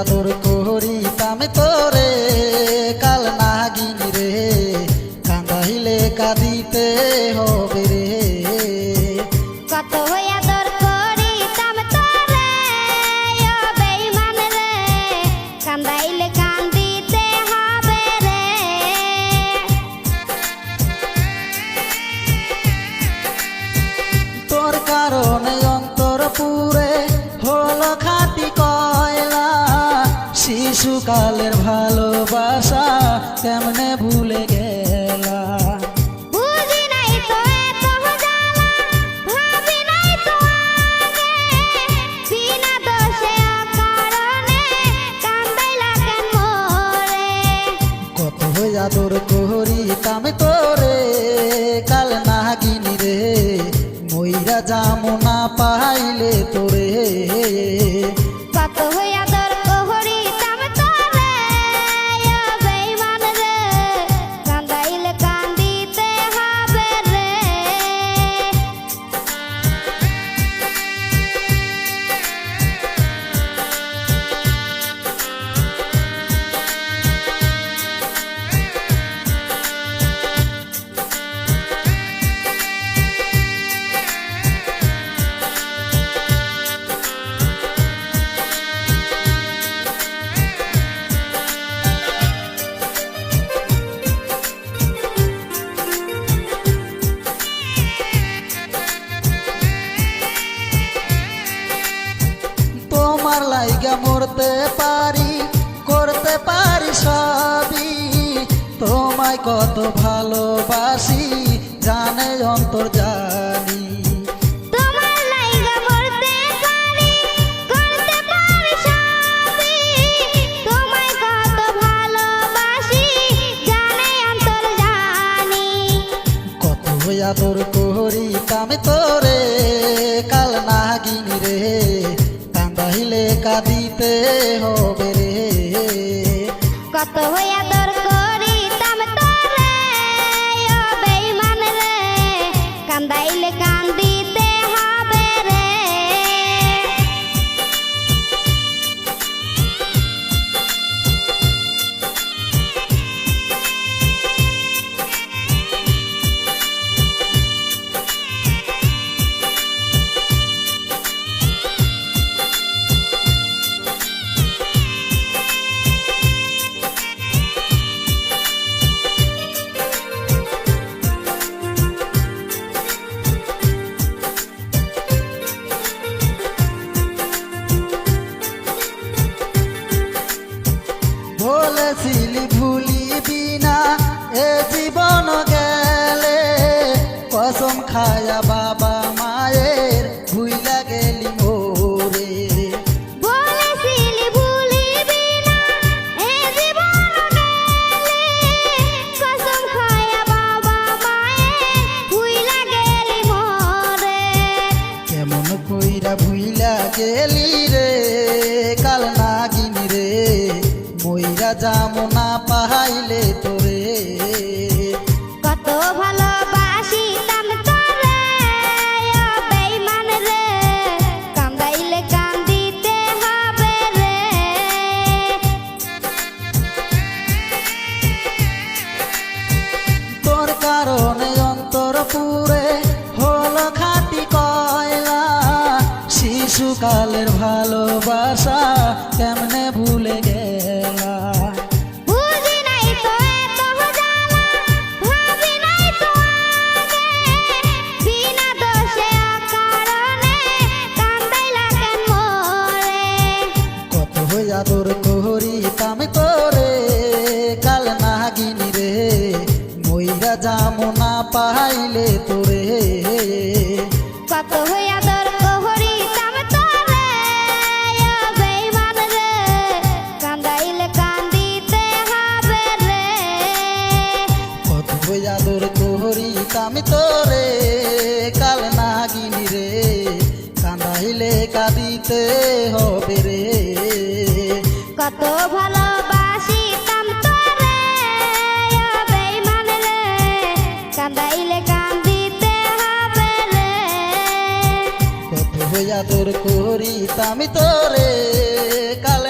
আদর করিতাম তোরে কাল নাগিনী রে, কান্দাইলে কাঁদিতে হবে রে। কত আদর করিতাম তোরে ও বেঈমান রে, কান্দাইলে কান্দিতে হবে রে। তোর কারণে অন্তর পুরে হলো খাঁটি কয়লা, শিশুকালের ভালোবাসা কেমনে ভুলে গেলা। বুঝি নাই তো এত জ্বালা, ভাবি নাই তো আগে, বিনা দোষে অকারণে কান্দাইলা কেন মোরে। কত আদর করিতাম তোরে কাল নাগিনী রে, মইরা যামু না পাইলে তোরে। কত আদর করিতাম তোরে ও বেঈমান রে, কান্দাইলে কান্দিতে হবে রে। তোমার লাইগা মরতে পারি, করতে পারি সবই, তোমায় কত ভালোবাসি জানে অন্তর জানি। তোমার লাইগা মরতে পারি, করতে পারি সবই, তোমায় কত ভালোবাসি জানে অন্তর জানি। কত আদর করিতাম তোরে কাল নাগিনী রে, কান্দাইলে কাঁদিতে হবে রে। কত আদর করিতাম তোরে ও বেঈমান রে, কান্দাইলে কান্দিতে হবে রে। বলেছিলি ভুলিবি না এ জীবন গেলে, কসম খায়া বাবা মায়ের ভুইলা গেলি মোরে। বলেছিলি ভুলিবি না এ জীবন গেলে, কসম খায়া বাবা মায়ের ভুইলা গেলি মোরে। কেমন কইরা ভুইলা গেলি রে কাল নাগিনী রে, মইরা যামু না পাইলে তোরে। কত ভালোবাসিতাম তোরে ও বেঈমান রে, কান্দাইলে কান্দিতে হবে রে। তোর কারণে অন্তর পুরে হলো খাঁটি কয়লা, শিশুকালের ভালোবাসা কেমনে ভুলে গেলা। বুঝি নাই তো এত জ্বালা, ভাবি নাই তো আগে, বিনা দোষে অকারণে কান্দাইলা কেন মোরে। কত আদর করিতাম তোরে কাল নাগিনী রে, মইরা যামু না পাইলে তোরে। কত আদর করিতাম তোরে ও বেঈমান রে, কান্দাইলে কান্দিতে হবে রে। কত আদর করিতাম তোরে কাল নাগিনী রে, কান্দাইলে কাঁদিতে হবে রে। কত ভালোবাসিতাম তোরে ও বেঈমান রে, কান্দাইলে কান্দিতে হবে রে। কত আদর করিতাম তোরে কাল